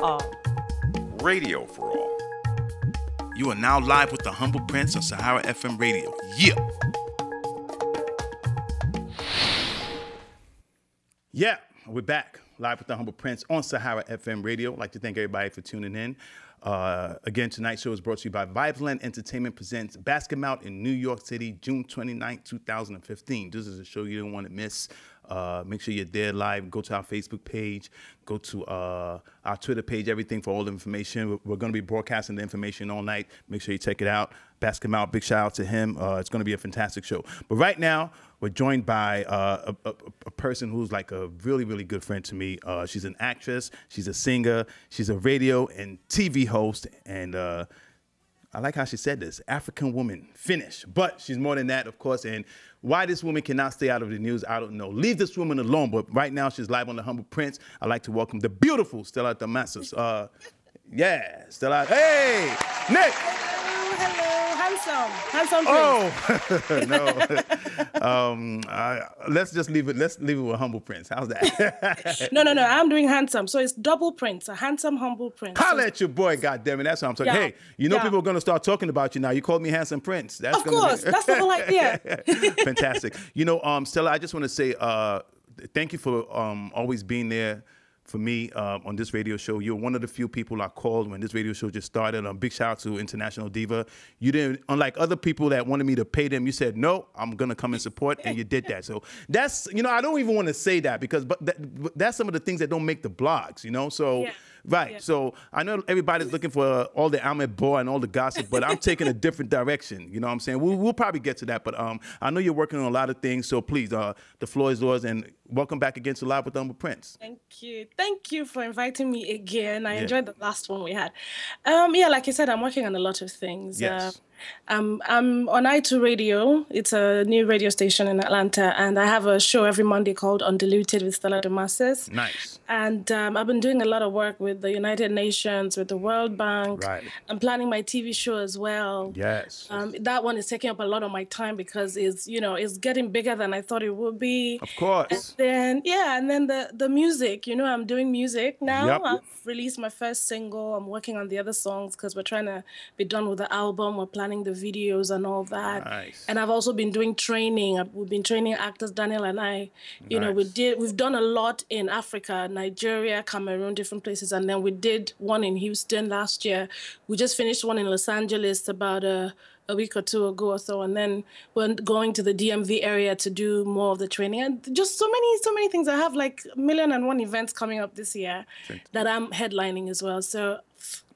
all. Radio for all. You are now live with the Humble Prince on Sahara FM Radio. Yeah. Yeah, we're back live with the Humble Prince on Sahara FM Radio. I'd like to thank everybody for tuning in. Again, tonight's show is brought to you by Viveland Entertainment presents Basketmouth in New York City, June 29, 2015. This is a show you don't want to miss. Make sure you're there live. Go to our Facebook page. Go to our Twitter page, everything for all the information. We're going to be broadcasting the information all night. Make sure you check it out. Basketmouth, big shout out to him. It's going to be a fantastic show. But right now, we're joined by a person who's like a really, really good friend to me. She's an actress. She's a singer. She's a radio and TV host. And I like how she said this, African woman, Finnish. But she's more than that, of course. And why this woman cannot stay out of the news, I don't know. Leave this woman alone. But right now, she's live on the Humble Prince. I'd like to welcome the beautiful Stella Damasus. Yeah, Stella. Hey, Nick. Handsome Prince. No. Let's just leave it. Let's leave it with Humble Prince. How's that? No. I'm doing handsome. So it's double Prince, a handsome, humble Prince. Holla at your boy, goddammit. That's what I'm talking. Yeah. Hey, you know people are gonna start talking about you now. You called me Handsome Prince. That's of course. That's the whole idea. Fantastic. You know, Stella, I just want to say thank you for always being there for me on this radio show. You're one of the few people I called when this radio show just started. Big shout out to International Diva. You didn't, unlike other people that wanted me to pay them, you said, no, I'm going to come and support, and you did that. So that's, you know, I don't even want to say that because that's some of the things that don't make the blogs, you know? So, yeah. Right. Yeah. So I know everybody's looking for all the Ahmed Boy and all the gossip, but I'm taking a different direction. You know what I'm saying? We'll probably get to that, but I know you're working on a lot of things. So please, the floor is yours, and welcome back again to Live with Humble Prince. Thank you. Thank you for inviting me again. I enjoyed the last one we had. Yeah, like you said, I'm working on a lot of things. Yes. I'm on I2 Radio. It's a new radio station in Atlanta, and I have a show every Monday called Undiluted with Stella Damasus. Nice. And I've been doing a lot of work with the United Nations, with the World Bank. Right. I'm planning my TV show as well. Yes. That one is taking up a lot of my time because it's getting bigger than I thought it would be. Of course. And then the music. You know, I'm doing music now. Yep. I've released my first single. I'm working on the other songs because we're trying to be done with the album. We're planning the videos and all that. Nice. And I've also been doing training. We've been training actors, Daniel and I. You know, we've done a lot in Africa, Nigeria, Cameroon, different places. And then we did one in Houston last year. We just finished one in Los Angeles about a week or two ago or so. And then we're going to the DMV area to do more of the training. And just so many things. I have like 1,000,001 events coming up this year that I'm headlining as well. So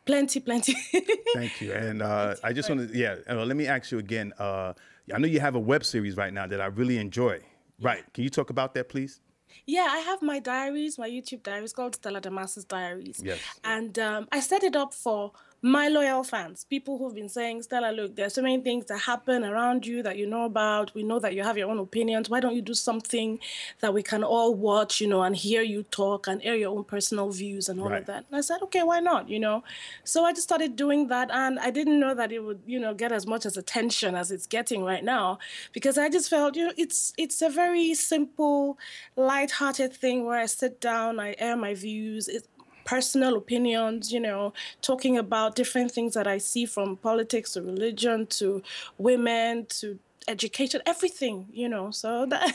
plenty. Thank you. And I just want to, let me ask you again. I know you have a web series right now that I really enjoy. Right. Can you talk about that, please? Yeah, I have my diaries, my YouTube diaries called Stella Damasus Diaries. Yes. And I set it up for my loyal fans, people who've been saying, Stella, look, there's so many things that happen around you that you know about. We know that you have your own opinions. Why don't you do something that we can all watch, you know, and hear you talk and air your own personal views and all of that? And I said, okay, why not, you know? So I just started doing that, and I didn't know that it would, you know, get as much as attention as it's getting right now, because I just felt, you know, it's a very simple, light-hearted thing where I sit down, I air my views. It's personal opinions, you know, talking about different things that I see, from politics to religion to women to education, everything, you know. So that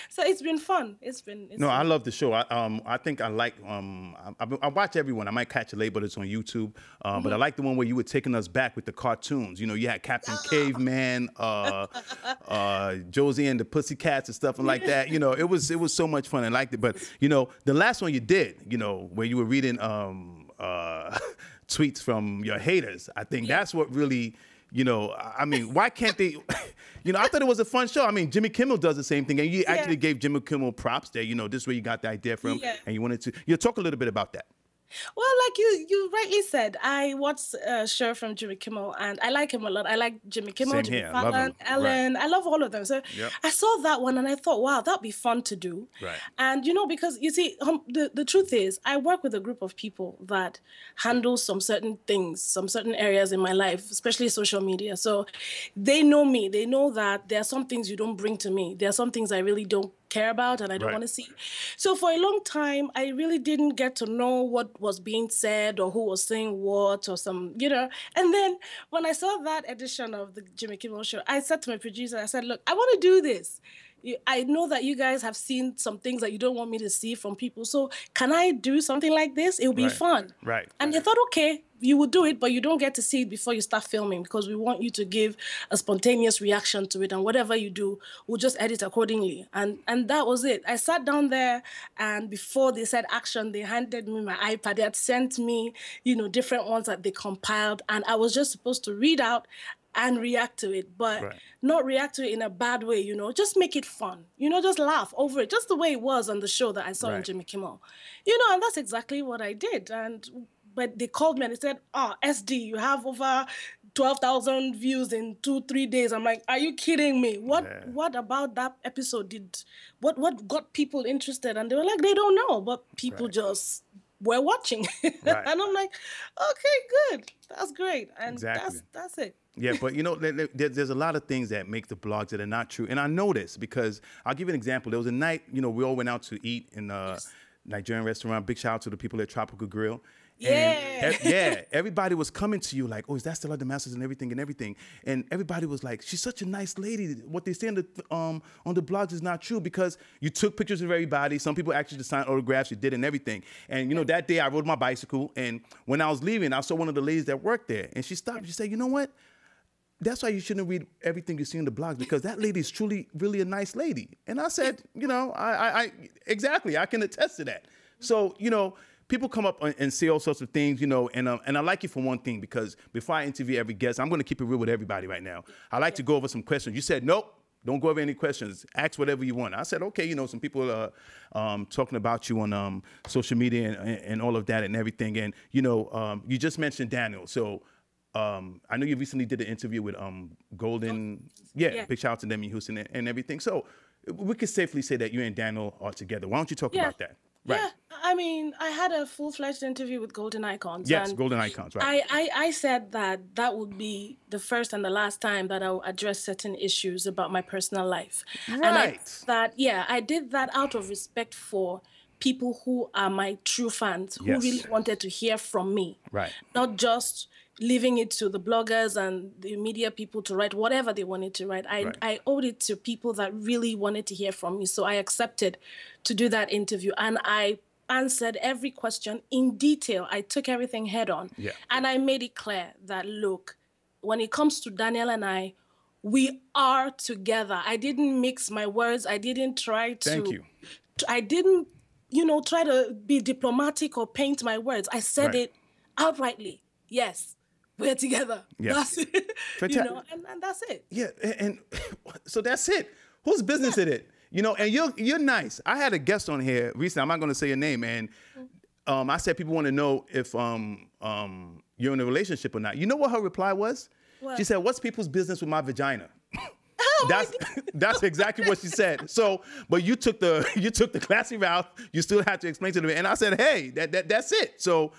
so it's been fun. It's been I love the show. I think I like I watch everyone. I might catch it late, but it's on YouTube. But I like the one where you were taking us back with the cartoons. You know, you had Captain Caveman, Josie and the Pussycats and stuff and like that. You know, it was so much fun. I liked it. But you know, the last one you did, you know, where you were reading tweets from your haters. I think that's what really, you know, I mean, why can't they, you know, I thought it was a fun show. I mean, Jimmy Kimmel does the same thing. And you actually gave Jimmy Kimmel props there. You know, this is where you got the idea from. And you wanted to, talk a little bit about that. Well, like you rightly said, I watched a show from Jimmy Kimmel, and I like him a lot. I like Jimmy Kimmel, Jimmy Fallon, Ellen. I love all of them. So I saw that one, and I thought, wow, that'd be fun to do. Right. And, you know, because, you see, the truth is, I work with a group of people that handle some certain things, some certain areas in my life, especially social media. So they know me. They know that there are some things you don't bring to me. There are some things I really don't care about and I don't Right. want to see. So for a long time, I really didn't get to know what was being said or who was saying what or And then when I saw that edition of the Jimmy Kimmel Show, I said to my producer, I said, look, I want to do this. I know that you guys have seen some things that you don't want me to see from people. So can I do something like this? It'll be Right. fun. Right. And they thought, okay, you will do it, but you don't get to see it before you start filming because we want you to give a spontaneous reaction to it. And whatever you do, we'll just edit accordingly. And that was it. I sat down there, and before they said action, they handed me my iPad. They had sent me, different ones that they compiled. And I was just supposed to read out and react to it, but Right. not react to it in a bad way, just make it fun, just laugh over it, just the way it was on the show that I saw in Right. Jimmy Kimmel, and that's exactly what I did. But they called me and they said, SD, you have over 12,000 views in 2-3 days. I'm like, are you kidding me? What about that episode what got people interested? And they were like, they don't know, but people just were watching. Right. And I'm like, okay, good. That's great. And Exactly. that's it. Yeah, but there's a lot of things that make the blogs that are not true. And I know this because I'll give you an example. There was a night, we all went out to eat in a Nigerian restaurant. Big shout out to the people at Tropical Grill. And everybody was coming to you like, oh, is that Stella Damasus and everything. And everybody was like, she's such a nice lady. What they say on the blogs is not true because you took pictures of everybody. Some people actually just signed autographs. You did and everything. And, that day I rode my bicycle. And when I was leaving, I saw one of the ladies that worked there. And she stopped. She said, you know what? That's why you shouldn't read everything you see in the blogs because that lady is truly, really a nice lady. And I said, I exactly, I can attest to that. So, people come up and say all sorts of things, and I like you for one thing because before I interview every guest, I'm going to keep it real with everybody right now. I like to go over some questions. You said, nope, don't go over any questions. Ask whatever you want. I said, okay, some people are talking about you on social media and all of that and everything. And, you just mentioned Daniel. So I know you recently did an interview with Golden. Big shout out to them in Houston and everything. So we could safely say that you and Daniel are together. Why don't you talk about that? Right. Yeah, I mean, I had a full-fledged interview with Golden Icons. Yes, and Golden Icons, right. I said that would be the first and the last time that I will address certain issues about my personal life. Right. And I did that out of respect for people who are my true fans, who really wanted to hear from me. Right. Not just leaving it to the bloggers and the media people to write whatever they wanted to write. I owed it to people that really wanted to hear from me. So I accepted to do that interview. And I answered every question in detail. I took everything head on. Yeah. And I made it clear that, look, when it comes to Daniel and I, we are together. I didn't mix my words. I didn't try to... Thank you. I didn't, try to be diplomatic or paint my words. I said it outrightly. Yes. We're together. Yes. That's it. And that's it. Yeah, and so that's it. Whose business is it? And you're nice. I had a guest on here recently. I'm not going to say your name, and I said people want to know if you're in a relationship or not. You know what her reply was? What? She said, "What's people's business with my vagina?" That's exactly what she said. So, but you took the classy route. You still had to explain to them, and I said, "Hey, that's it." So,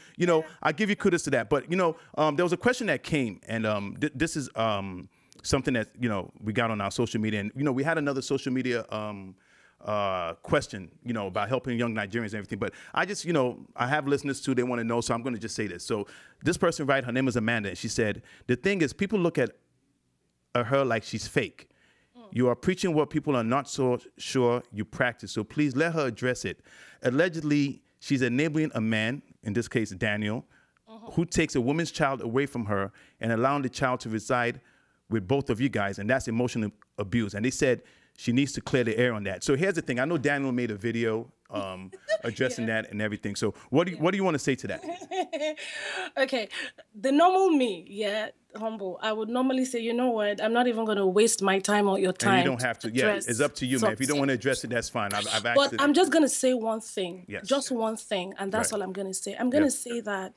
I give you kudos to that. But there was a question that came, and this is something that we got on our social media, and we had another social media question, about helping young Nigerians and everything. But I just, I have listeners too. They want to know, so I'm going to just say this. So, this person, right? Her name is Amanda, and she said the thing is, people look at her like she's fake. You are preaching what people are not so sure you practice, so please let her address it. Allegedly, she's enabling a man, in this case Daniel, who takes a woman's child away from her and allowing the child to reside with both of you guys, and that's emotional abuse. And they said she needs to clear the air on that. So here's the thing. I know Daniel made a video addressing that and everything. So what do you want to say to that? Okay, the normal me, humble. I would normally say, you know what? I'm not even going to waste my time or your time. And you don't have to. Yeah, it's up to you, man. If you don't want to address it, that's fine. I've asked But I'm just going to say one thing. Yes. Just one thing, and that's all I'm going to say. I'm going to say that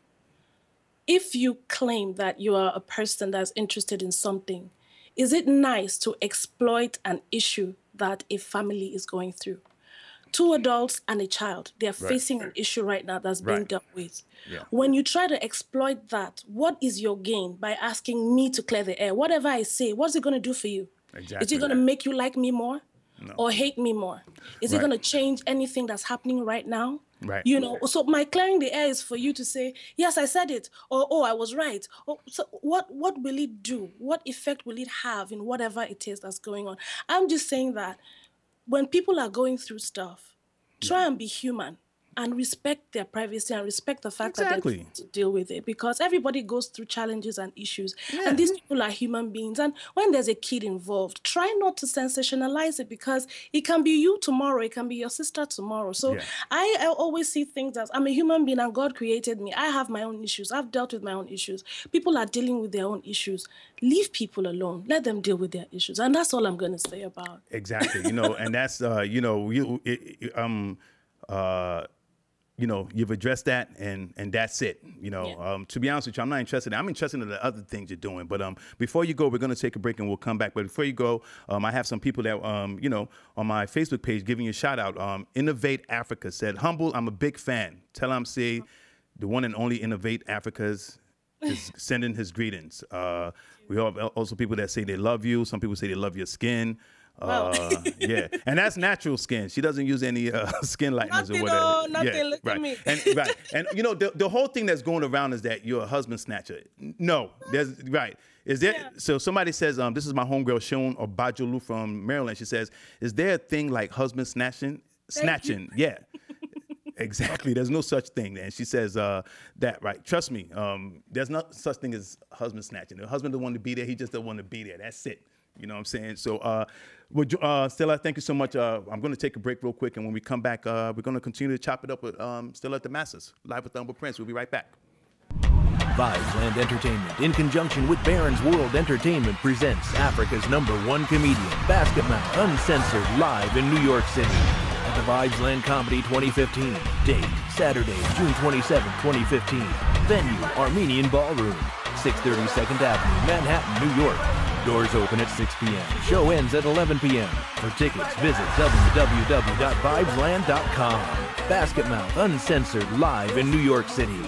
if you claim that you are a person that's interested in something, is it nice to exploit an issue that a family is going through? 2 adults and a child, they are facing an issue right now that's being dealt with. Yeah. When you try to exploit that, what is your gain by asking me to clear the air? Whatever I say, what's it going to do for you? Exactly. Is it going to make you like me more? or hate me more? Is it going to change anything that's happening right now? Right. You know, so my clearing the air is for you to say, yes, I said it, or, oh, I was right. Oh, so what will it do? What effect will it have in whatever it is that's going on? I'm just saying that when people are going through stuff, try and be human and respect their privacy and respect the fact that they need to deal with it, because everybody goes through challenges and issues, and these people are human beings. And when there's a kid involved, try not to sensationalize it, because it can be you tomorrow, it can be your sister tomorrow. So I always see things as, I'm a human being and God created me. I have my own issues. I've dealt with my own issues. People are dealing with their own issues. Leave people alone. Let them deal with their issues. And that's all I'm going to say about it. Exactly. You know, and that's, you know, you've addressed that, and that's it. You know, to be honest with you, I'm not interested. I'm interested in the other things you're doing. But before you go, we're going to take a break and we'll come back. But before you go, I have some people that, you know, on my Facebook page giving you a shout out. Innovate Africa said, Humble, I'm a big fan. Tell him, say, the one and only Innovate Africa's is sending his greetings. We have also people that say they love you. Some people say they love your skin. Yeah, and that's natural skin. She doesn't use any skin lighteners or whatever. Nothing. Look at me. And you know, the whole thing that's going around is that you're a husband snatcher. No, there's Is there? So somebody says, this is my homegirl Sean Obajolu from Maryland. She says, is there a thing like husband snatching? Yeah. Exactly. There's no such thing. And she says that, right. Trust me, there's no such thing as husband snatching. The husband doesn't want to be there. He just doesn't want to be there. That's it. You know what I'm saying? So, Stella, thank you so much. I'm going to take a break real quick. And when we come back, we're going to continue to chop it up with Stella Damasus, live with Humble Prince. We'll be right back. Vibesland Entertainment, in conjunction with Barron's World Entertainment, presents Africa's #1 comedian, Basketmouth, uncensored, live in New York City at the Vibesland Comedy 2015. Date, Saturday, June 27, 2015. Venue, Armenian Ballroom, 630 2nd Avenue, Manhattan, New York. Doors open at 6 p.m. Show ends at 11 p.m. For tickets, visit www.vibesland.com. Basketmouth, uncensored, live in New York City.